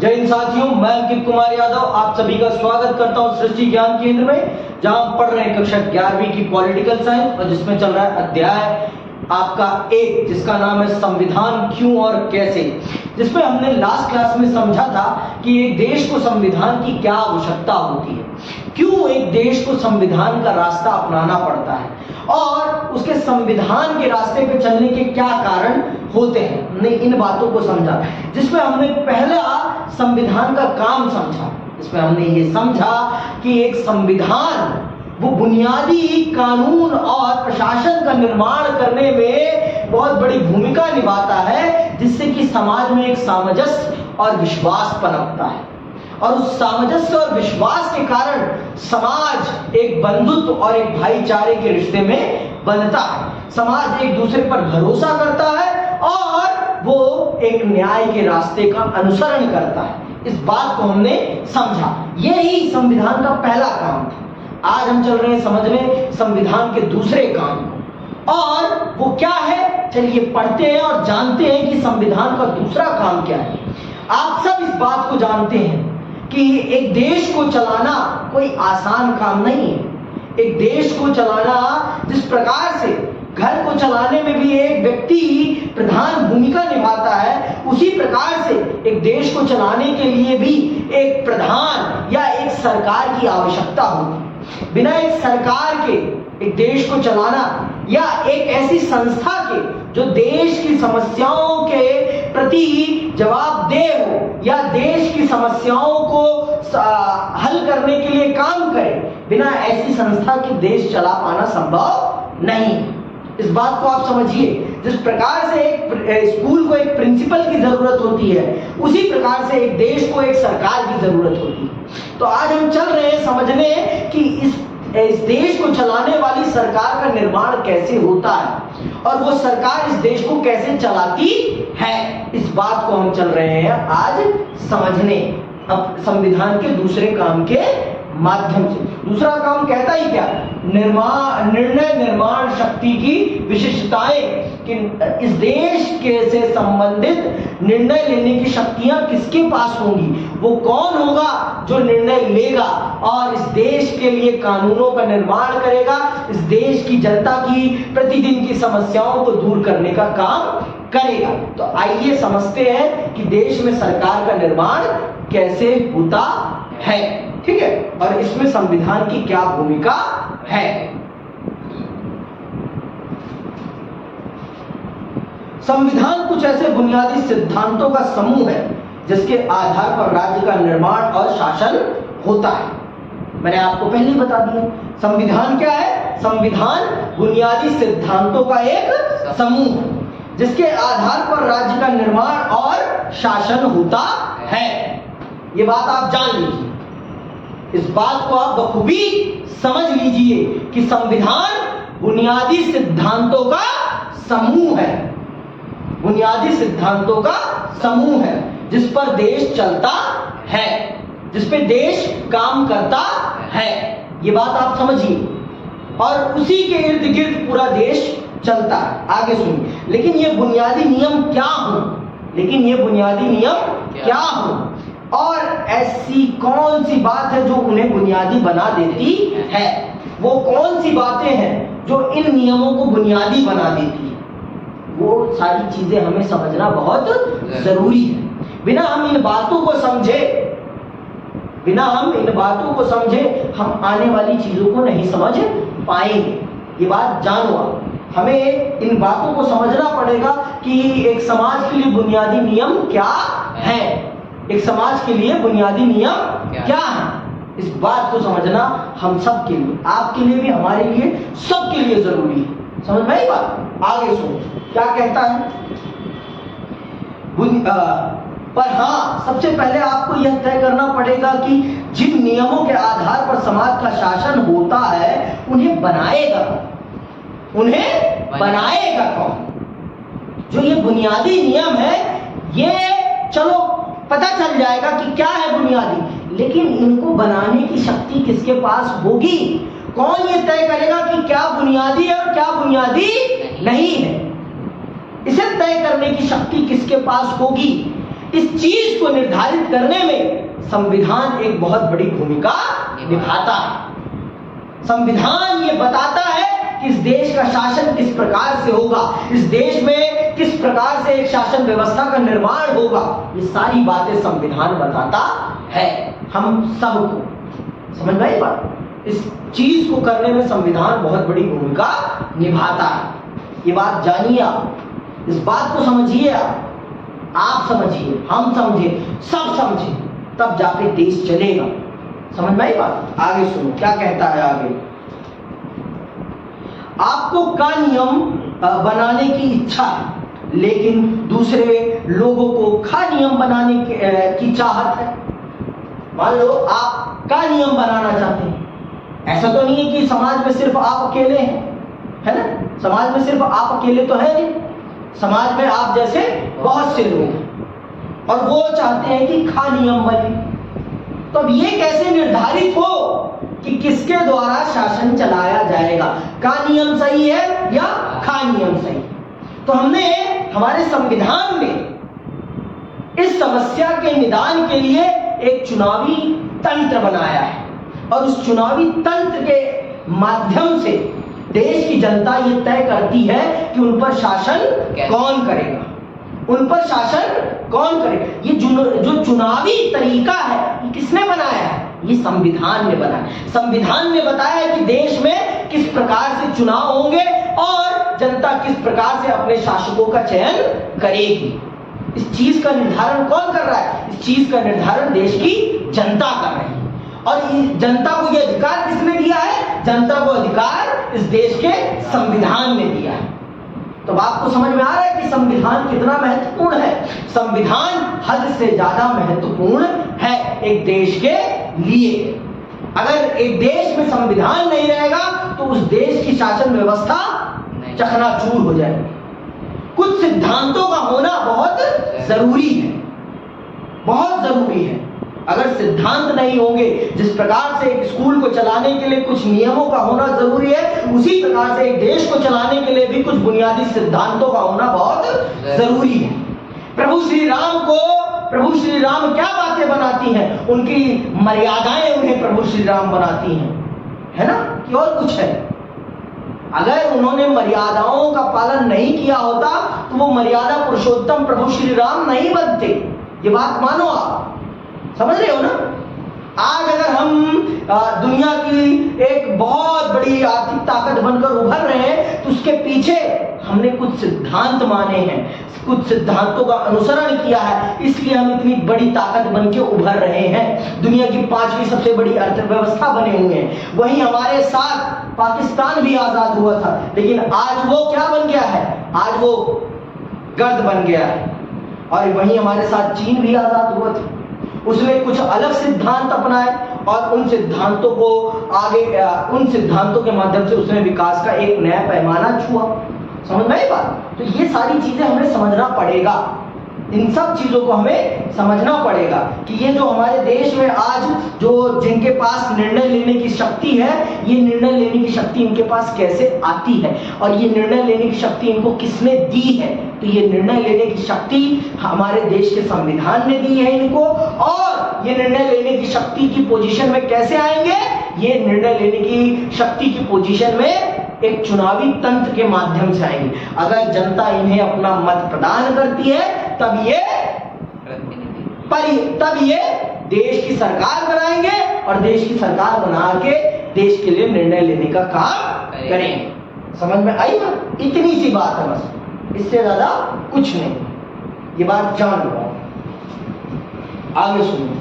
जय हिंद साथियों, मैं अंकित कुमार यादव आप सभी का स्वागत करता हूं सृष्टि ज्ञान केंद्र में, जहां हम पढ़ रहे हैं कक्षा 11वीं की पॉलिटिकल साइंस और जिसमें चल रहा है अध्याय आपका 1 जिसका नाम है संविधान क्यों और कैसे। जिसमें हमने लास्ट क्लास में समझा था कि एक देश को संविधान की क्या आवश्यकता होती है, क्यों एक देश को संविधान का रास्ता अपनाना पड़ता है और उसके संविधान के रास्ते पे चलने के क्या कारण होते हैं। हमने इन बातों को समझा, जिसमें हमने पहला संविधान का काम समझा। इसमें हमने ये समझा कि एक संविधान वो बुनियादी कानून और प्रशासन का निर्माण करने में बहुत बड़ी भूमिका निभाता है, जिससे कि समाज में एक सामंजस्य और विश्वास पनपता है और उस सामंजस्य और विश्वास के कारण समाज एक बंधुत्व और एक भाईचारे के रिश्ते में बंधता है। समाज एक दूसरे पर भरोसा करता है और वो एक न्याय के रास्ते का अनुसरण करता है। इस बात को हमने समझा, यही संविधान का पहला काम था। आज हम चल रहे हैं समझने संविधान के दूसरे काम को, और वो क्या है चलिए पढ़ते हैं और जानते हैं कि संविधान का दूसरा काम क्या है। आप सब इस बात को जानते हैं कि एक देश को चलाना कोई आसान काम नहीं है। एक देश को चलाना, जिस प्रकार से घर को चलाने में भी एक व्यक्ति प्रधान भूमिका निभाता है, उसी प्रकार से एक देश को चलाने के लिए भी एक प्रधान या एक सरकार की आवश्यकता होती है। बिना एक सरकार के एक देश को चलाना या एक ऐसी संस्था के जो देश की समस्याओं के प्रति जवाबदेह हो या देश की समस्याओं को हल करने के लिए काम करे, बिना ऐसी संस्था के देश चला पाना संभव नहीं। इस बात को आप समझिए। जिस प्रकार से एक स्कूल को एक प्रिंसिपल की जरूरत होती है, उसी प्रकार से एक देश को एक सरकार की जरूरत होती है। तो आज हम चल रहे हैं समझने कि इस देश को चलाने वाली सरकार का निर्माण कैसे होता है और वो सरकार इस देश को कैसे चलाती है। इस बात को हम चल रहे हैं आज समझने, अब संविधान के दूसरे काम के माध्यम से। दूसरा काम कहता ही क्या, निर्णय निर्माण शक्ति की विशिष्टताएं, कि इस देश के से संबंधित निर्णय लेने की शक्तियां किसके पास होंगी, वो कौन होगा जो निर्णय लेगा और इस देश के लिए कानूनों का निर्माण करेगा, इस देश की जनता की प्रतिदिन की समस्याओं को दूर करने का काम करेगा। तो आइए समझते हैं कि देश में सरकार का निर्माण कैसे होता है, ठीक है, और इसमें संविधान की क्या भूमिका है। संविधान कुछ ऐसे बुनियादी सिद्धांतों का समूह है जिसके आधार पर राज्य का निर्माण और शासन होता है। मैंने आपको पहले ही बता दिया, संविधान क्या है। संविधान बुनियादी सिद्धांतों का एक समूह है जिसके आधार पर राज्य का निर्माण और शासन होता है। ये बात आप जान लीजिए, इस बात को आप बखूबी समझ लीजिए कि संविधान बुनियादी सिद्धांतों का समूह है, बुनियादी सिद्धांतों का समूह है जिस पर देश चलता है, जिस पे देश काम करता है। ये बात आप समझिए, और उसी के इर्द गिर्द पूरा देश चलता है। आगे सुनिए, लेकिन ये बुनियादी नियम क्या हो, लेकिन ये बुनियादी नियम क्या हो और ऐसी कौन सी बात है जो उन्हें बुनियादी बना देती है, वो कौन सी बातें हैं जो इन नियमों को बुनियादी बना देती है, वो सारी चीजें हमें समझना बहुत जरूरी है। बिना हम इन बातों को समझे हम आने वाली चीजों को नहीं समझ पाएंगे। ये बात जानो आप, हमें इन बातों को समझना पड़ेगा कि एक समाज के लिए बुनियादी नियम क्या है, एक समाज के लिए बुनियादी नियम क्या है। इस बात को समझना हम सब के लिए, आपके लिए भी, हमारे लिए, सबके लिए जरूरी है। समझ में आई बात। आगे सुनो क्या कहता है। पर हाँ, सबसे पहले आपको यह तय करना पड़ेगा कि जिन नियमों के आधार पर समाज का शासन होता है उन्हें बनाएगा कौन। जो ये बुनियादी नियम है, ये चलो पता चल जाएगा कि क्या है बुनियादी, लेकिन इनको बनाने की शक्ति किसके पास होगी, कौन ये तय करेगा कि क्या बुनियादी है और क्या बुनियादी नहीं है। इसे तय करने की शक्ति किसके पास होगी, इस चीज को निर्धारित करने में संविधान एक बहुत बड़ी भूमिका निभाता है। संविधान ये बताता है कि इस देश का शासन किस प्रकार से होगा, इस देश में किस प्रकार से एक शासन व्यवस्था का निर्माण होगा, ये सारी बातें संविधान बताता है हम सबको। समझ में आई बात? इस चीज को करने में संविधान बहुत बड़ी भूमिका निभाता है। ये बात जानिए, आप इस बात को समझिए, आप समझिए, हम समझे, सब समझे, तब जाके देश चलेगा। समझ में आई बात? आगे सुनो क्या कहता है आगे। आपको का नियम बनाने की इच्छा है, लेकिन दूसरे लोगों को खा नियम बनाने की चाहत है। मान लो आप का नियम बनाना चाहते हैं, ऐसा तो नहीं है कि समाज में सिर्फ आप अकेले हैं, है ना? समाज में सिर्फ आप अकेले तो है नहीं, समाज में आप जैसे बहुत से लोग हैं और वो चाहते हैं कि खा नियम बने। तो अब ये कैसे निर्धारित हो कि किसके द्वारा शासन चलाया जाएगा, का नियम सही है या खा नियम सही? तो हमने हमारे संविधान में इस समस्या के निदान के लिए एक चुनावी तंत्र बनाया है और उस चुनावी तंत्र के माध्यम से देश की जनता ये तय करती है कि उन पर शासन कौन करेगा, उन पर शासन कौन करेगा। ये जो चुनावी तरीका है ये किसने बनाया है? ये संविधान ने बनाया। संविधान ने बताया है कि देश में किस प्रकार से चुनाव होंगे और जनता किस प्रकार से अपने शासकों का चयन करेगी। इस चीज का निर्धारण कौन कर रहा है? इस चीज का निर्धारण देश की जनता कर रही है। और जनता को यह अधिकार किसने दिया है? जनता को अधिकार इस देश के संविधान ने दिया है। तो आपको समझ में आ रहा है कि संविधान कितना महत्वपूर्ण है। संविधान हद से ज्यादा महत्वपूर्ण है एक देश के लिए। अगर एक देश में संविधान नहीं रहेगा तो उस देश की शासन व्यवस्था चकनाचूर हो जाएगी। कुछ सिद्धांतों का होना बहुत जरूरी है, बहुत जरूरी है। अगर सिद्धांत नहीं होंगे, जिस प्रकार से एक स्कूल को चलाने के लिए कुछ नियमों का होना जरूरी है, उसी प्रकार से एक देश को चलाने के लिए भी कुछ बुनियादी सिद्धांतों का होना बहुत जरूरी है। प्रभु श्री राम क्या बातें बनाती हैं? उनकी मर्यादाएं उन्हें प्रभु श्री राम बनाती हैं, है ना? कि और कुछ है। अगर उन्होंने मर्यादाओं का पालन नहीं किया होता तो वो मर्यादा पुरुषोत्तम प्रभु श्री राम नहीं बनते। ये बात मानो, आप समझ रहे हो ना? आज अगर हम दुनिया की एक बहुत बड़ी आर्थिक ताकत बनकर उभर रहे हैं तो उसके पीछे हमने कुछ सिद्धांत माने हैं, कुछ सिद्धांतों का अनुसरण किया है, इसलिए हम इतनी बड़ी ताकत बन के उभर रहे हैं। दुनिया की 5वीं सबसे बड़ी अर्थव्यवस्था बने हुए हैं। वहीं हमारे साथ पाकिस्तान भी आजाद हुआ था, लेकिन आज वो क्या बन गया है? आज वो गर्द बन गया है। और वहीं हमारे साथ चीन भी आजाद हुआ था, उसने कुछ अलग सिद्धांत अपनाए और उन सिद्धांतों को आगे उन सिद्धांतों के माध्यम से उसने विकास का एक नया पैमाना छुआ। समझ में आई बात? तो ये सारी चीजें हमें समझना पड़ेगा, इन सब चीजों को हमें समझना पड़ेगा कि ये जो हमारे देश में आज जो जिनके पास निर्णय लेने की शक्ति है, ये निर्णय लेने की शक्ति इनके पास कैसे आती है और ये निर्णय लेने की शक्ति इनको किसने दी है? तो ये निर्णय लेने की शक्ति हमारे देश के संविधान ने दी है इनको। और ये निर्णय लेने की शक्ति की पोजीशन में कैसे आएंगे? ये निर्णय लेने की शक्ति की पोजीशन में एक चुनावी तंत्र के माध्यम से आएंगे। अगर जनता इन्हें अपना मत प्रदान करती है तब ये देश की सरकार बनाएंगे और देश की सरकार बना के देश के लिए निर्णय लेने का काम करेंगे। समझ में आई बात? इतनी सी बात है बस, इससे ज्यादा कुछ नहीं। ये बात जान लो। आगे सुनो।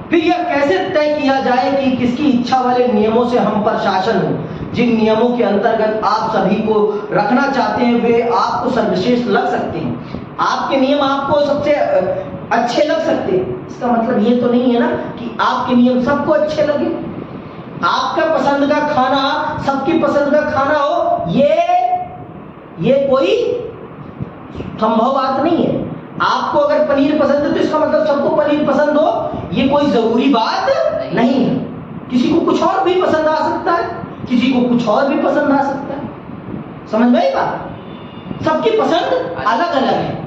फिर यह कैसे तय किया जाए कि किसकी इच्छा वाले नियमों से हम पर शासन हो? जिन नियमों के अंतर्गत आप सभी को रखना चाहते हैं वे आपको सर्वश्रेष्ठ लग सकते हैं। आपके नियम आपको सबसे अच्छे लग सकते हैं। इसका मतलब ये तो नहीं है ना कि आपके नियम सबको अच्छे लगे। आपका पसंद का खाना सबकी पसंद का खाना हो, ये कोई संभव बात नहीं है। आपको अगर पनीर पसंद है तो इसका मतलब सबको पनीर पसंद हो, ये कोई जरूरी बात नहीं है। किसी को कुछ और भी पसंद आ सकता है, किसी को कुछ और भी पसंद आ सकता है। समझ में आई बात? सबकी पसंद अलग अलग है,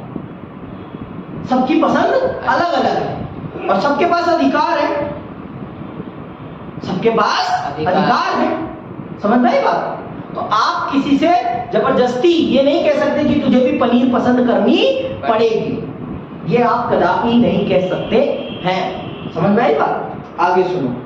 सबकी पसंद अलग अलग है और सबके पास अधिकार है, सबके पास अधिकार है। समझ में आई बात? तो आप किसी से जबरदस्ती ये नहीं कह सकते कि तुझे भी पनीर पसंद करनी पड़ेगी, ये आप कदापि नहीं कह सकते हैं। समझ में आई बात? आगे सुनो।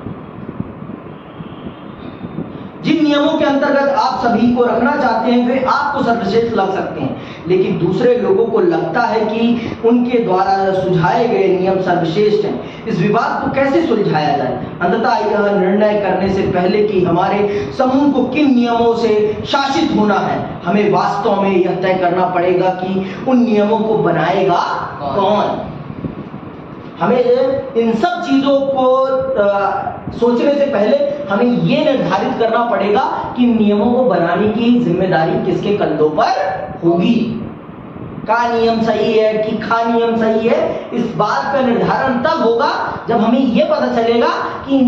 जिन नियमों के अंतर्गत आप सभी को रखना चाहते हैं वे आपको सर्वश्रेष्ठ लग सकते हैं, लेकिन दूसरे लोगों को लगता है कि उनके द्वारा सुझाए गए नियम सर्वश्रेष्ठ हैं। इस विवाद को कैसे सुलझाया जाए? अंततः यह निर्णय करने से पहले कि हमारे समूह को किन नियमों से शासित होना है, हमें वास्तव में यह तय करना पड़ेगा कि उन नियमों को बनाएगा कौन। हमें इन सब चीजों को सोचने से पहले हमें ये निर्धारित करना पड़ेगा कि नियमों को बनाने की जिम्मेदारी किसके कंधों पर होगी। का नियम सही है कि खा नियम सही है, इस बात का निर्धारण तब होगा जब हमें ये पता चलेगा कि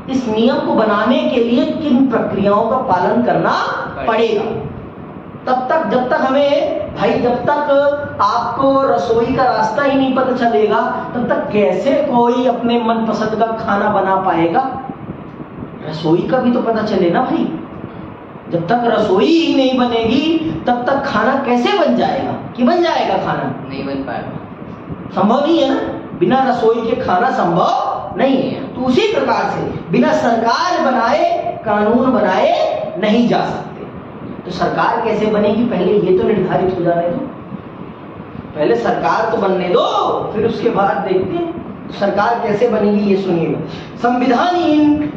इस नियम को बनाने के लिए किन प्रक्रियाओं का पालन करना पड़ेगा। तब तक जब तक हमें भाई जब तक आपको रसोई का रास्ता ही नहीं पता चलेगा तब तक कैसे कोई अपने मनपसंद का खाना बना पाएगा? रसोई का भी तो पता चले ना भाई। जब तक रसोई ही नहीं बनेगी तब तक खाना कैसे बन जाएगा? कि बन जाएगा खाना? नहीं बन पाएगा, संभव नहीं है ना। बिना रसोई के खाना संभव नहीं है। तो उसी प्रकार से बिना सरकार बनाए कानून बनाए नहीं जा सकते। तो सरकार कैसे बनेगी पहले ये तो निर्धारित हो जाने दो, पहले सरकार तो बनने दो, फिर उसके बाद देखते हैं सरकार कैसे बनेगी। ये सुनिएगा, संविधान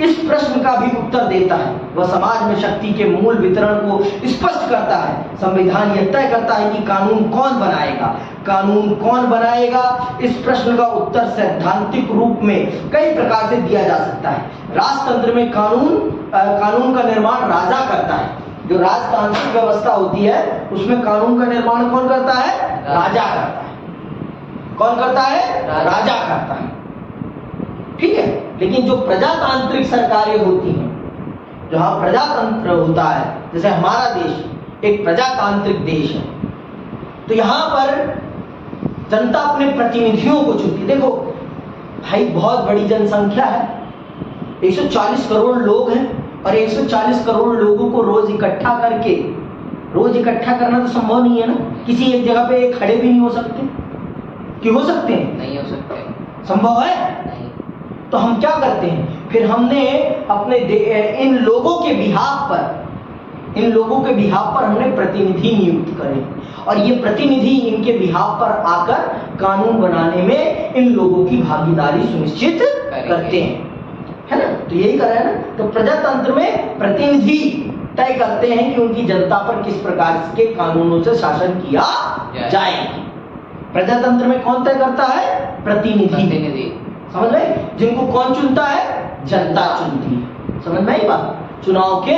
इस प्रश्न का भी उत्तर देता है। वह समाज में शक्ति के मूल वितरण को स्पष्ट करता है। संविधान यह तय करता है कि कानून कौन बनाएगा। कानून कौन बनाएगा, इस प्रश्न का उत्तर सैद्धांतिक रूप में कई प्रकार से दिया जा सकता है। राजतंत्र में कानून का निर्माण राजा करता है। जो राजतांत्रिक व्यवस्था होती है उसमें कानून का निर्माण कौन करता है? राजा करता है। कौन करता है? राजा करता है। ठीक है। लेकिन जो प्रजातांत्रिक सरकारें होती हैं, जहां प्रजातंत्र होता है, जैसे हमारा देश एक प्रजातांत्रिक देश है, तो यहां पर जनता अपने प्रतिनिधियों को चुनती है। देखो भाई बहुत बड़ी जनसंख्या है, 140 करोड़ लोग हैं और 140 करोड़ लोगों को रोज इकट्ठा करना तो संभव नहीं है ना। किसी एक जगह पे खड़े भी नहीं हो सकते। क्यों हो सकते हैं? नहीं हो सकते। संभव है? नहीं। तो हम क्या करते हैं, फिर हमने अपने इन लोगों के बिहाफ पर हमने प्रतिनिधि नियुक्त करे और ये प्रतिनिधि इनके बिहाफ पर आकर कानून बनाने में इन लोगों की भागीदारी सुनिश्चित करते हैं, है ना। तो यही कर रहा है ना। तो प्रजातंत्र में प्रतिनिधि तय करते हैं कि उनकी जनता पर किस प्रकार के कानूनों से शासन किया जाएगा। प्रजातंत्र में कौन तय करता है? प्रतिनिधि। समझ में? जिनको कौन चुनता है? जनता चुनती है। समझ में आई बात? चुनाव के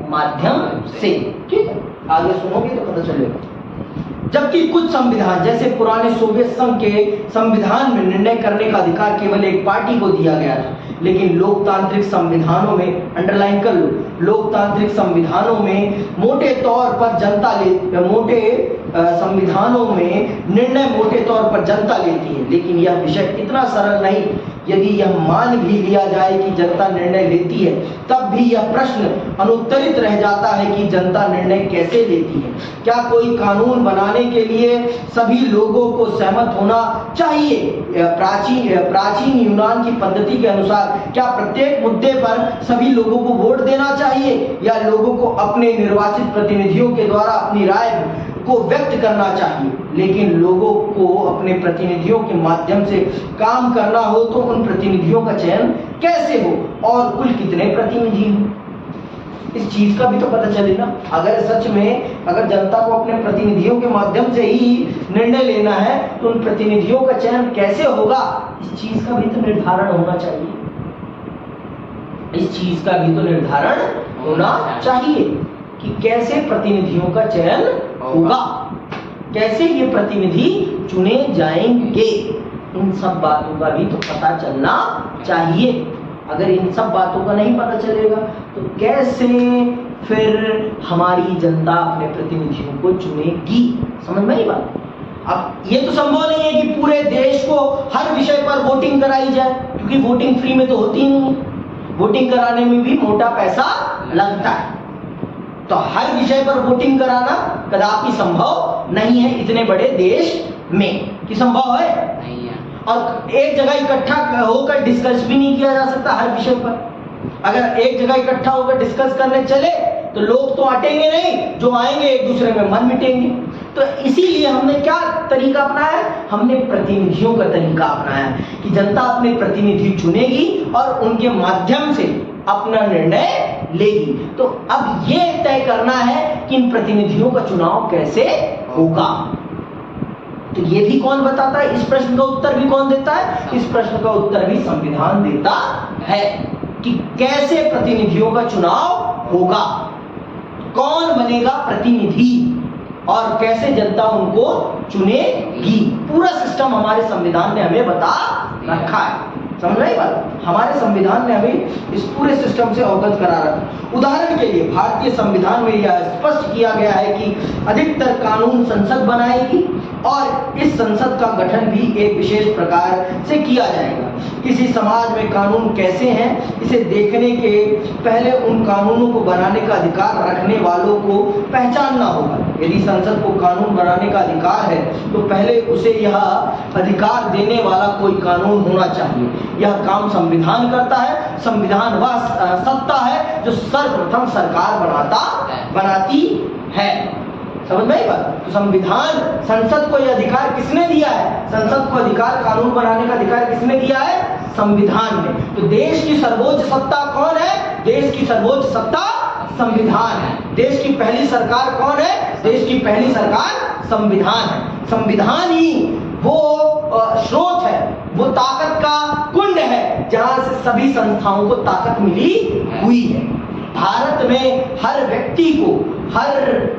माध्यम से। ठीक है, आगे सुनोगे तो पता चलेगा। जबकि कुछ संविधान जैसे पुराने सोवियत संघ के संविधान में निर्णय करने का अधिकार केवल एक पार्टी को दिया गया था, लेकिन लोकतांत्रिक संविधानों में, अंडरलाइन कर लो, लोकतांत्रिक संविधानों में मोटे तौर पर संविधानों में निर्णय मोटे तौर पर जनता लेती है। लेकिन यह विषय इतना सरल नहीं। यदि यह मान भी लिया जाए कि जनता निर्णय लेती है, तब भी यह प्रश्न अनुत्तरित रह जाता है कि जनता निर्णय कैसे लेती है। क्या कोई कानून बनाने के लिए सभी लोगों को सहमत होना चाहिए? प्राचीन यूनान की पद्धति के अनुसार क्या प्रत्येक मुद्दे पर सभी लोगों को वोट देना चाहिए या लोगों को अपने निर्वाचित प्रतिनिधियों के द्वारा अपनी राय को व्यक्त करना चाहिए? लेकिन लोगों को अपने प्रतिनिधियों के माध्यम से काम करना हो तो उन प्रतिनिधियों का चयन कैसे हो और कुल कितने प्रतिनिधि हो, इस चीज का भी तो पता चले ना। अगर सच में अगर जनता को अपने प्रतिनिधियों के माध्यम से ही निर्णय लेना है तो उन प्रतिनिधियों का चयन कैसे होगा, इस चीज का भी तो निर्धारण होना चाहिए। इस चीज का भी तो निर्धारण होना चाहिए कि कैसे प्रतिनिधियों का चयन होगा, कैसे ये प्रतिनिधि चुने जाएंगे। इन सब बातों का भी तो पता चलना चाहिए। अगर इन सब बातों का नहीं पता चलेगा तो कैसे फिर हमारी जनता अपने प्रतिनिधियों को चुनेगी। समझ में आई बात? अब ये तो संभव नहीं है कि पूरे देश को हर विषय पर वोटिंग कराई जाए, क्योंकि वोटिंग फ्री में तो होती ही नहीं है, वोटिंग कराने में भी मोटा पैसा लगता है। तो हर विषय पर वोटिंग कराना कदापि संभव नहीं है इतने बड़े देश में, कि संभव है नहीं है। और एक जगह इकट्ठा होकर डिस्कस भी नहीं किया जा सकता हर विषय पर। अगर एक जगह इकट्ठा होकर डिस्कस करने चले तो लोग तो अटेंगे नहीं, जो आएंगे एक दूसरे में मन मिटेंगे। तो इसीलिए हमने क्या तरीका अपनाया है? हमने प्रतिनिधियों का तरीका अपनाया है कि जनता अपने प्रतिनिधि चुनेगी और उनके माध्यम से अपना निर्णय लेगी। तो अब ये तय करना है कि इन प्रतिनिधियों का चुनाव कैसे होगा। तो ये भी कौन बताता है? इस प्रश्न का उत्तर भी कौन देता है? इस प्रश्न का उत्तर भी संविधान देता है कि कैसे प्रतिनिधियों का चुनाव होगा, कौन बनेगा प्रतिनिधि और कैसे जनता उनको चुनेगी। पूरा सिस्टम हमारे संविधान ने हमें बता रखा है। समझ रही बात? हमारे संविधान ने हमें इस पूरे सिस्टम से अवगत करा रखा। उदाहरण के लिए भारतीय संविधान में यह स्पष्ट किया गया है कि अधिकतर कानून संसद बनाएगी और इस संसद का गठन भी एक विशेष प्रकार से किया जाएगा। किसी समाज में कानून कैसे हैं इसे देखने के पहले उन कानूनों को बनाने का अधिकार रखने वालों को पहचानना होगा। यदि संसद को कानून बनाने का अधिकार है तो पहले उसे यह अधिकार देने वाला कोई कानून होना चाहिए। यह काम संविधान करता है। संविधान वह सत्ता है जो सर्वप्रथम सरकार बनाती है। समझ में आई बात? तो संविधान, संसद को यह अधिकार किसने दिया है? संसद को अधिकार, कानून बनाने का अधिकार किसने दिया है? संविधान ने। तो देश की सर्वोच्च सत्ता कौन है? देश की सर्वोच्च सत्ता संविधान है। देश की पहली सरकार कौन है? देश की पहली सरकार संविधान है। संविधान ही वो स्रोत है, वो ताकत का कुंड है जहां से सभी संस्थाओं को ताकत मिली हुई है। भारत में हर व्यक्ति को, हर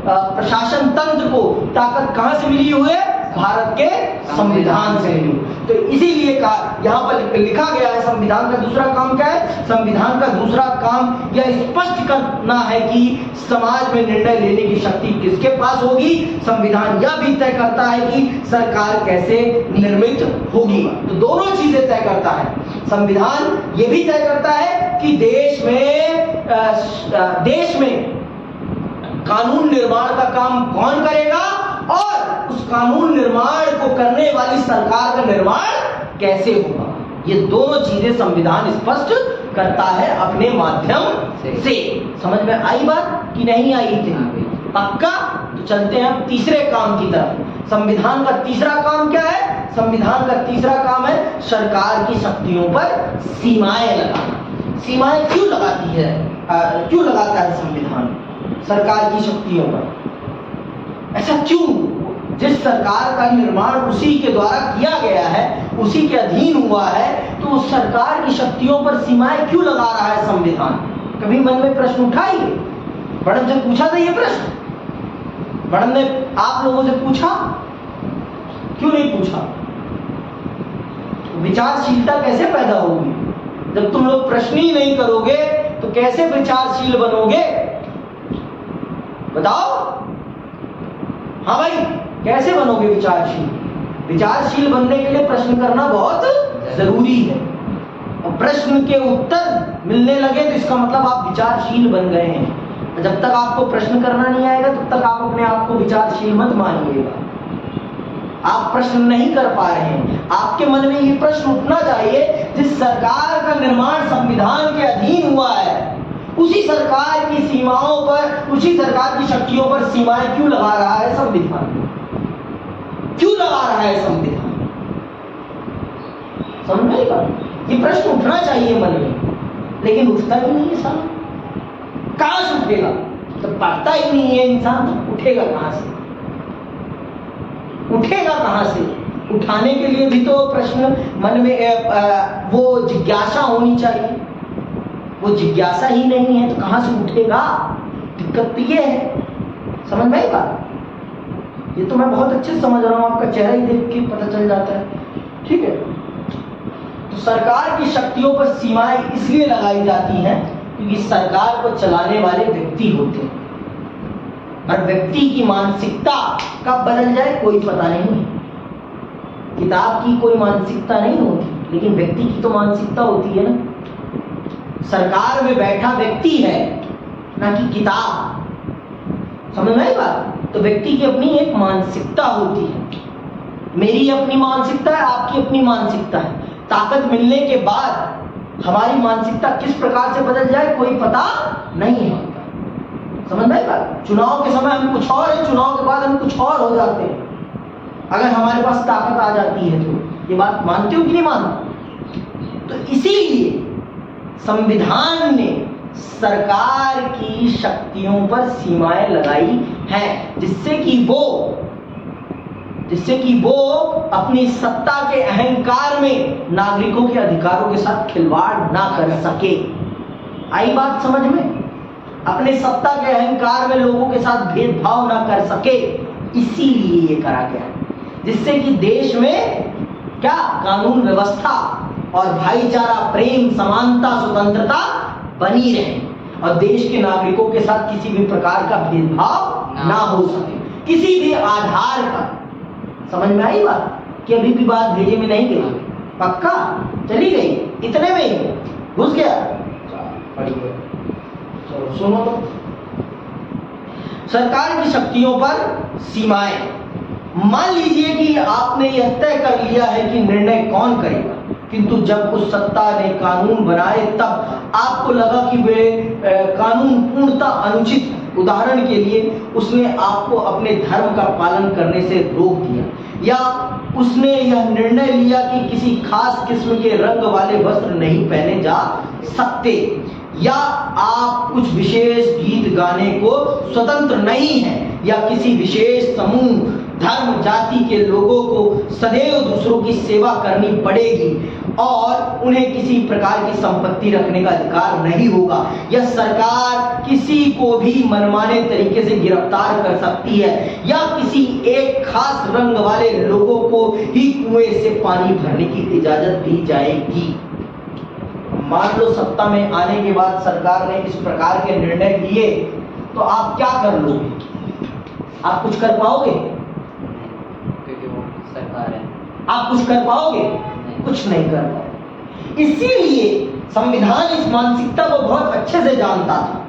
प्रशासन तंत्र को ताकत कहां से मिली हुई है? भारत के संविधान से मिली। तो इसीलिए यहाँ पर लिखा गया है संविधान का दूसरा काम क्या है? संविधान का दूसरा काम यह स्पष्ट करना है कि समाज में निर्णय लेने की शक्ति किसके पास होगी। संविधान यह भी तय करता है कि सरकार कैसे निर्मित होगी। तो दोनों चीजें तय करता है। संविधान ये भी तय करता है कि देश में कानून निर्माण का काम कौन करेगा और उस कानून निर्माण को करने वाली सरकार का निर्माण कैसे होगा। ये दोनों चीजें संविधान स्पष्ट करता है अपने माध्यम से। समझ में आई बात कि नहीं आई थी? पक्का? तो चलते हैं अब तीसरे काम की तरफ। संविधान का तीसरा काम क्या है? संविधान का तीसरा काम है सरकार की शक्तियों पर सीमाएं लगाना। सीमाएं क्यों लगाती है? क्यों लगाता है संविधान सरकार की शक्तियों पर? ऐसा क्यों? जिस सरकार का निर्माण उसी के द्वारा किया गया है, उसी के अधीन हुआ है, तो उस सरकार की शक्तियों पर सीमाएं क्यों लगा रहा है संविधान? कभी मन में प्रश्न उठाइए। मैडम से पूछा था ये प्रश्न? मैडम ने आप लोगों से पूछा? क्यों नहीं पूछा? विचारशीलता कैसे पैदा होगी? जब तुम लोग प्रश्न ही नहीं करोगे तो कैसे विचारशील बनोगे? बताओ। हाँ भाई, कैसे बनोगे विचारशील? विचारशील बनने के लिए प्रश्न करना बहुत जरूरी है। और प्रश्न के उत्तर मिलने लगे तो इसका मतलब आप विचारशील बन गए हैं। जब तक आपको प्रश्न करना नहीं आएगा तब तक आप अपने आप को विचारशील मत मानिएगा। आप प्रश्न नहीं कर पा रहे हैं। आपके मन में ये प्रश्न उठना चाहिए, जिस सरकार का निर्माण संविधान के अधीन हुआ है, उसी सरकार की सीमाओं पर, उसी सरकार की शक्तियों पर सीमाएं क्यों लगा रहा है संविधान? क्यों लगा रहा है संविधान? समझ में आई बात? ये प्रश्न उठना चाहिए मन में, लेकिन उठता ही नहीं है साला। कहां से उठेगा? तो पढ़ता ही नहीं है इंसान, तो उठेगा कहां से? उठेगा कहां से? उठाने के लिए भी तो प्रश्न मन में वो जिज्ञासा होनी चाहिए। वो जिज्ञासा ही नहीं है तो कहां से उठेगा? दिक्कत ये है। समझ में आई बात? ये तो मैं बहुत अच्छे से समझ रहा हूं, आपका चेहरा ही देख के पता चल जाता है। ठीक है। तो सरकार की शक्तियों पर सीमाएं इसलिए लगाई जाती हैं क्योंकि सरकार को चलाने वाले व्यक्ति होते हैं और व्यक्ति की मानसिकता कब बदल जाए कोई पता नहीं है। किताब की कोई मानसिकता नहीं होती, लेकिन व्यक्ति की तो मानसिकता होती है ना। सरकार में बैठा व्यक्ति है ना कि किताब, समझ में आई बात? तो व्यक्ति की अपनी एक मानसिकता होती है। मेरी अपनी मानसिकता है, आपकी अपनी मानसिकता है। ताकत मिलने के बाद हमारी मानसिकता किस प्रकार से बदल जाए कोई पता नहीं है। समझ में आई बात? चुनाव के समय हम कुछ और है, चुनाव के बाद हम कुछ और हो जाते हैं। अगर हमारे पास ताकत आ जाती है तो ये बात मानते हो कि नहीं मानते? तो इसीलिए संविधान ने सरकार की शक्तियों पर सीमाएं लगाई हैं, जिससे कि वो अपनी सत्ता के अहंकार में नागरिकों के अधिकारों के साथ खिलवाड़ ना कर सके। आई बात समझ में? अपने सत्ता के अहंकार में लोगों के साथ भेदभाव ना कर सके, इसीलिए ये करा गया, जिससे कि देश में क्या कानून व्यवस्था और भाईचारा, प्रेम, समानता, स्वतंत्रता बनी रहे और देश के नागरिकों के साथ किसी भी प्रकार का भेदभाव ना हो सके, किसी भी आधार पर। समझ में आई बात? कि अभी भी बात भेजे में नहीं गई, पक्का चली गई, इतने में ही घुस गया। चलो सुनो तो, सरकार की शक्तियों पर सीमाएं। मान लीजिए कि आपने यह तय कर लिया है कि निर्णय कौन करेगा, किंतु जब उस सत्ता ने कानून बनाए तब आपको लगा कि वे कानून पूर्णतः अनुचित है। उदाहरण के लिए उसने आपको अपने धर्म का पालन करने से रोक दिया, या उसने यह निर्णय लिया कि किसी खास किस्म के रंग वाले वस्त्र नहीं पहने जा सकते, या आप कुछ विशेष गीत गाने को स्वतंत्र नहीं है, या किसी विशेष समूह, धर्म, जाति के लोगों को सदैव दूसरों की सेवा करनी पड़ेगी और उन्हें किसी प्रकार की संपत्ति रखने का अधिकार नहीं होगा, या सरकार किसी को भी मनमाने तरीके से गिरफ्तार कर सकती है, या किसी एक खास रंग वाले लोगों को ही कुएं से पानी भरने की इजाजत दी जाएगी। मान लो सत्ता में आने के बाद सरकार ने इस प्रकार के निर्णय लिए, तो आप क्या कर लोगे? आप कुछ कर पाओगे? सरकार है, आप कुछ कर पाओगे? कुछ नहीं कर पाओगे। इसीलिए संविधान इस मानसिकता को बहुत अच्छे से जानता था।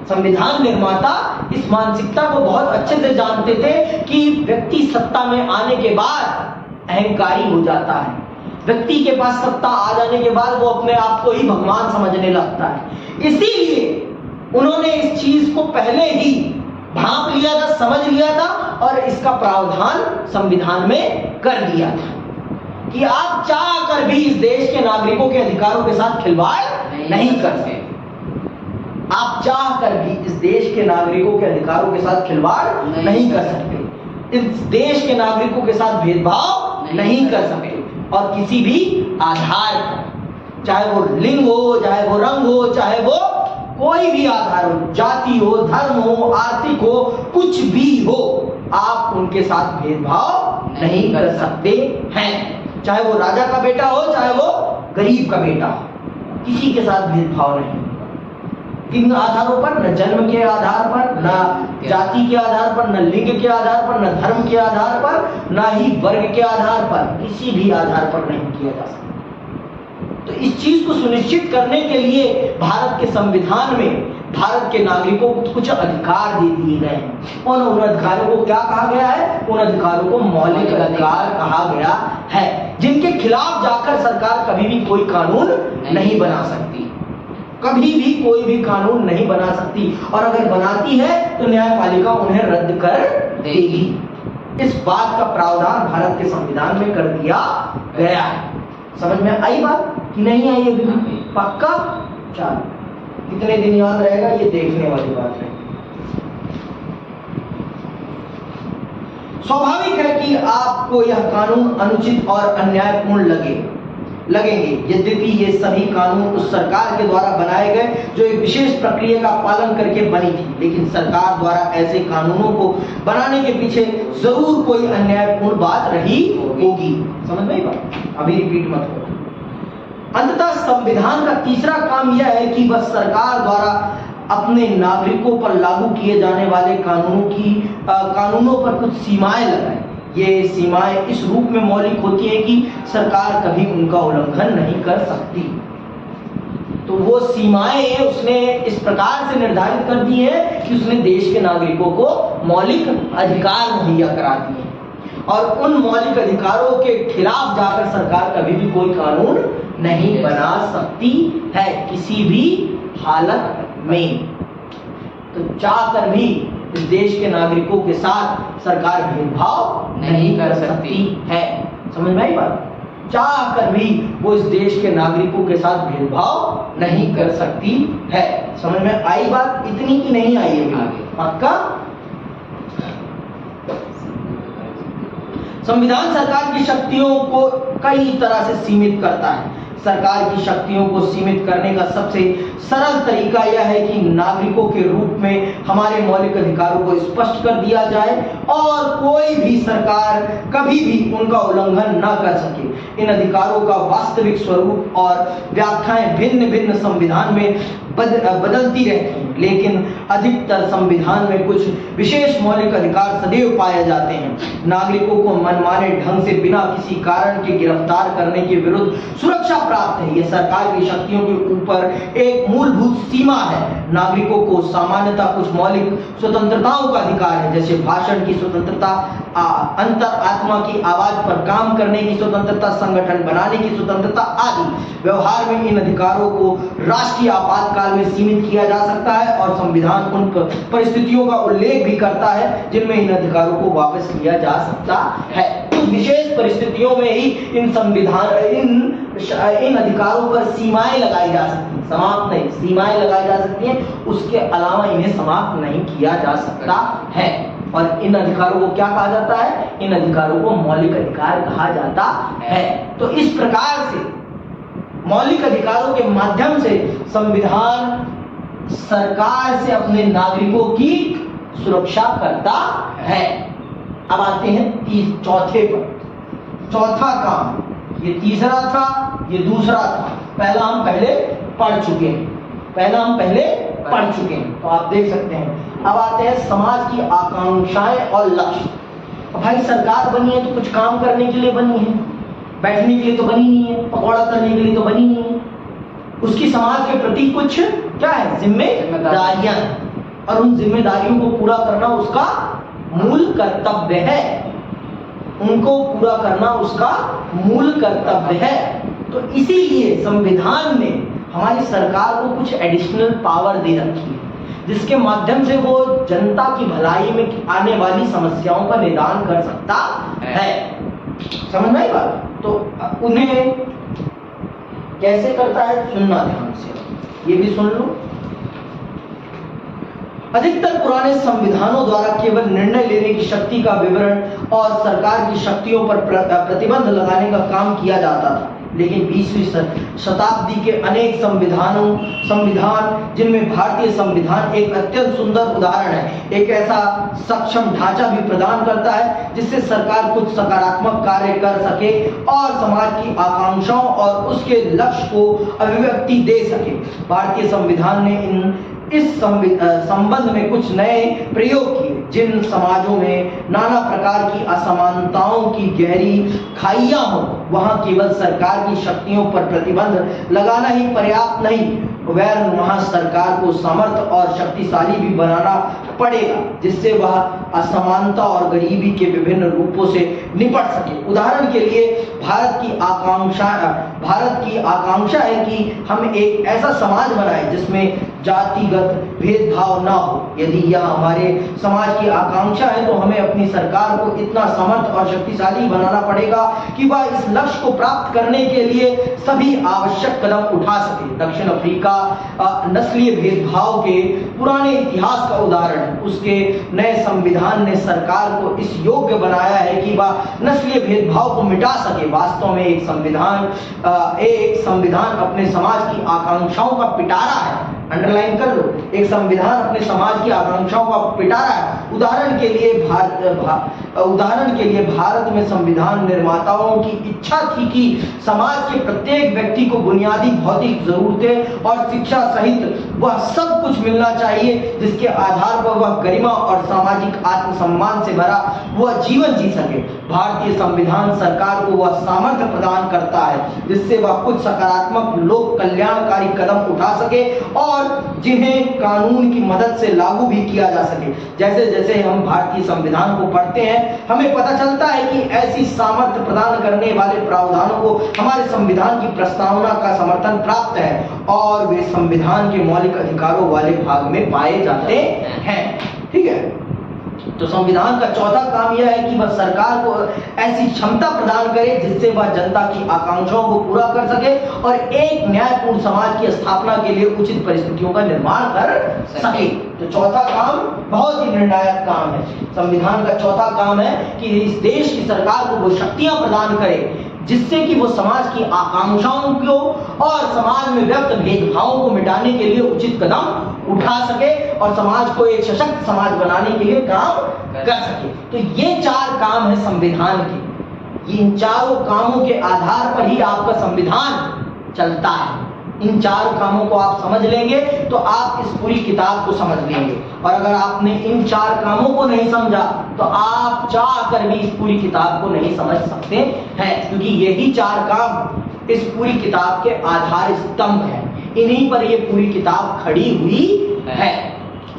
संविधान निर्माता इस मानसिकता को बहुत अच्छे से जानते थे कि व्यक्ति सत्ता में आने के बाद अहंकारी हो जाता है। व्यक्ति के पास सत्ता आ जाने के बाद वो अपने आप को ही भगवान समझने लगता है। इसीलिए उन्होंने इस चीज को पहले ही भांप लिया था, समझ लिया था और इसका प्रावधान संविधान में कर दिया था कि आप चाह कर भी इस देश के नागरिकों के अधिकारों के साथ खिलवाड़ नहीं कर सकते। आप चाह कर भी इस देश के नागरिकों के अधिकारों के साथ खिलवाड़ नहीं कर सकते, इस देश के नागरिकों के साथ भेदभाव नहीं कर सकते, और किसी भी आधार पर, चाहे वो लिंग हो, चाहे वो रंग हो, चाहे वो कोई भी आधार हो, जाति हो, धर्म हो, आर्थिक हो, कुछ भी हो, आप उनके साथ भेदभाव नहीं कर सकते हैं। चाहे वो राजा का बेटा हो, चाहे वो गरीब का बेटा हो, किसी के साथ भेदभाव नहीं। किन आधारों पर? न जन्म के आधार पर, न जाति के आधार पर, न लिंग के आधार पर, न धर्म के आधार पर, न ही वर्ग के आधार पर, किसी भी आधार पर नहीं किया जा सकता। तो इस चीज को सुनिश्चित करने के लिए भारत के संविधान में भारत के नागरिकों को कुछ अधिकार दे दिए गए हैं। और उन अधिकारों को क्या कहा गया है? उन अधिकारों को मौलिक अधिकार कहा गया है, जिनके खिलाफ जाकर सरकार कभी भी कोई कानून नहीं बना सकती, कभी भी कोई भी कानून नहीं बना सकती, और अगर बनाती है तो न्यायपालिका उन्हें रद्द कर देगी। इस बात का प्रावधान भारत के संविधान में कर दिया गया है। समझ में आई बात कि नहीं आई? अभी पक्का? चलो, कितने दिन याद रहेगा ये देखने वाली बात है। स्वाभाविक है कि आपको यह कानून अनुचित और अन्यायपूर्ण लगेंगे, यद्यपि ये सभी कानून उस सरकार के द्वारा बनाए गए जो एक विशेष प्रक्रिया का पालन करके बनी थी, लेकिन सरकार द्वारा ऐसे कानूनों को बनाने के पीछे जरूर कोई अन्यायपूर्ण बात रही होगी। समझ में आई बात? अभी रिपीट मत करो। अंततः संविधान का तीसरा काम यह है कि वह सरकार द्वारा अपने नागरिकों पर लागू किए जाने वाले कानूनों पर कुछ सीमाएं लगाए। ये सीमाएं इस रूप में मौलिक होती हैं कि सरकार कभी उनका उल्लंघन नहीं कर सकती। तो वो सीमाएं उसने इस प्रकार से निर्धारित कर दी है कि उसने देश के नागरिकों को मौलिक अधिकार मुहैया करा दिए और उन मौलिक अधिकारों के खिलाफ जाकर सरकार कभी भी कोई कानून नहीं बना सकती है किसी भी हालत में। तो चाहकर भी इस देश के नागरिकों के साथ सरकार भेदभाव नहीं कर सकती है। समझ में आई बात? चाहकर भी वो इस देश के नागरिकों के साथ भेदभाव नहीं कर सकती है। समझ में आई बात? इतनी की नहीं आई है पक्का? संविधान सरकार की शक्तियों को कई तरह से सीमित करता है। सरकार की शक्तियों को सीमित करने का सबसे सरल तरीका यह है कि नागरिकों के रूप में हमारे मौलिक अधिकारों को स्पष्ट कर दिया जाए और कोई भी सरकार कभी भी उनका उल्लंघन न कर सके। इन अधिकारों का वास्तविक स्वरूप और व्याख्याएं भिन्न भिन्न संविधान में बदलती रहती हैं, लेकिन अधिकतर संविधान में कुछ विशेष मौलिक अधिकार सदैव पाए जाते हैं। नागरिकों को मनमाने ढंग से बिना किसी कारण के गिरफ्तार करने के विरुद्ध सुरक्षा प्राप्त है। यह सरकार की शक्तियों के ऊपर एक मूलभूत सीमा है। नागरिकों को सामान्यतः कुछ मौलिक स्वतंत्रताओं का अधिकार है, जैसे भाषण की स्वतंत्रता, अंतरात्मा की आवाज पर काम करने की स्वतंत्रता, संगठन बनाने की स्वतंत्रता आदि। व्यवहार में इन अधिकारों को राष्ट्रीय आपातकाल में सीमित किया जा सकता है और संविधान उन परिस्थितियों का उल्लेख भी करता है जिनमें इन अधिकारों को वापस लिया जा सकता है। कुछ विशेष परिस्थितियों में ही इन अधिकारों पर सीमाएं लगाई जा सकती हैं, समाप्त नहीं, सीमाएं लगाई जा सकती हैं। उसके अलावा इन्हें समाप्त नहीं किया जा सकता है। और इन अधिकारों को क्या कहा जाता है? इन अधिकारों को मौलिक अधिकार कहा जाता है। तो इस प्रकार से मौलिक अधिकारों के माध्यम से संविधान सरकार से अपने नागरिकों की सुरक्षा करता है। अब आते हैं चौथे पर। चौथा काम, ये तीसरा था, ये दूसरा था। पहला हम पहले पढ़ चुके हैं, तो आप देख सकते हैं। अब आते हैं समाज की आकांक्षाएं और लक्ष्य। भाई सरकार बनी है तो कुछ काम करने के लिए बनी है, बैठने के लिए तो बनी नहीं है, पकौड़ा करने के लिए तो बनी नहीं है। उसकी समाज के प्रति कुछ क्या है? जिम्मेदारियां, और उन जिम्मेदारियों को पूरा करना उसका मूल कर्तव्य है। उनको पूरा करना उसका मूल कर्तव्य है। तो इसीलिए संविधान ने हमारी सरकार को कुछ एडिशनल पावर दे रखी है, जिसके माध्यम से वो जनता की भलाई में आने वाली समस्याओं का निदान कर सकता है। समझ में आई बात? तो उन्हें कैसे करता है, सुनना ध्यान से, ये भी सुन लो। अधिकतर पुराने संविधानों द्वारा केवल निर्णय लेने की शक्ति का विवरण और सरकार की शक्तियों पर प्रतिबंध लगाने का काम किया जाता था, लेकिन 20वीं शताब्दी के अनेक संविधान जिनमें भारतीय संविधान एक अत्यंत सुंदर उदाहरण है, एक ऐसा सक्षम ढांचा भी प्रदान करता है जिससे सरकार कुछ सकारात्मक कार्य कर सके और समाज की आकांक्षाओं और उसके लक्ष्य को अभिव्यक्ति दे सके। भारतीय संविधान ने इस संबंध में कुछ नए प्रयोग किए, जिन समाजों में नाना प्रकार की असमानताओं की गहरी खाइयां हो, वहां केवल सरकार की शक्तियों पर प्रतिबंध लगाना ही पर्याप्त नहीं, वहां सरकार को समर्थ और शक्तिशाली भी बनाना पड़ेगा, जिससे वह असमानता और गरीबी के विभिन्न रूपों से निपट सके। उदाहरण के लिए भारत की आकांक्षा है कि हम एक ऐसा समाज बनाएं जिसमें जातिगत भेदभाव ना हो। यदि यह हमारे समाज की आकांक्षा है तो हमें अपनी सरकार को इतना समर्थ और शक्तिशाली बनाना पड़ेगा कि वह इस लक्ष्य को प्राप्त करने के लिए सभी आवश्यक कदम उठा सके। दक्षिण अफ्रीका नस्लीय भेदभाव के पुराने इतिहास का उदाहरण है। उसके नए संविधान ने सरकार को इस योग्य बनाया है कि वह नस्लीय भेदभाव को मिटा सके। वास्तव में एक संविधान अपने समाज की आकांक्षाओं का पिटारा है। अंडरलाइन कर लो, एक संविधान अपने समाज की आकांक्षाओं का पिटारा है। उदाहरण के लिए उदाहरण के लिए भारत में संविधान निर्माताओं की इच्छा थी कि समाज के प्रत्येक व्यक्ति को बुनियादी भौतिक जरूरतें और शिक्षा सहित वह सब कुछ मिलना चाहिए जिसके आधार पर वह गरिमा और सामाजिक आत्मसम्मान से भरा वह जीवन जी सके। भारतीय संविधान सरकार को वह सामर्थ्य प्रदान करता है जिससे वह कुछ सकारात्मक लोक कल्याणकारी कदम उठा सके और जिन्हें कानून की मदद से लागू भी किया जा सके। जैसे जैसे हम भारतीय संविधान को पढ़ते हैं हमें पता चलता है कि ऐसी सामर्थ्य प्रदान करने वाले प्रावधानों को हमारे संविधान की प्रस्तावना का समर्थन प्राप्त है और वे संविधान के मौलिक अधिकारों वाले भाग में पाए जाते हैं। ठीक है, तो संविधान का चौथा काम यह है कि वह सरकार को ऐसी क्षमता प्रदान करे जिससे वह जनता की आकांक्षाओं को पूरा कर सके और एक न्यायपूर्ण समाज की स्थापना के लिए उचित परिस्थितियों का निर्माण कर सके। तो चौथा काम बहुत ही निर्णायक काम है। संविधान का चौथा काम है कि इस देश की सरकार को वो शक्तियां प्रदान करे जिससे कि वो समाज की आकांक्षाओं को और समाज में व्यक्त भेदभावों को मिटाने के लिए उचित कदम उठा सके और समाज को एक सशक्त समाज बनाने के लिए काम कर सके। तो ये चार काम है संविधान के। इन चारों कामों के आधार पर ही आपका संविधान चलता है। इन चार कामों को आप समझ लेंगे तो आप इस पूरी किताब को समझ लेंगे और अगर आपने इन चार कामों को नहीं समझा तो आप चाह कर भी इस पूरी किताब को नहीं समझ सकते हैं, क्योंकि यही चार काम इस पूरी किताब के आधार स्तंभ हैं। इन्हीं पर ये पूरी किताब खड़ी हुई है।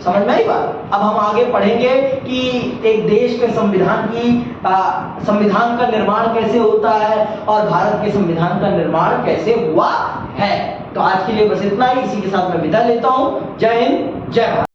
समझ में आई बात? अब हम आगे पढ़ेंगे कि एक देश के संविधान का निर्माण कैसे होता है और भारत के संविधान का निर्माण कैसे हुआ है। तो आज के लिए बस इतना ही। इसी के साथ मैं विदा लेता हूं। जय हिंद, जय भारत।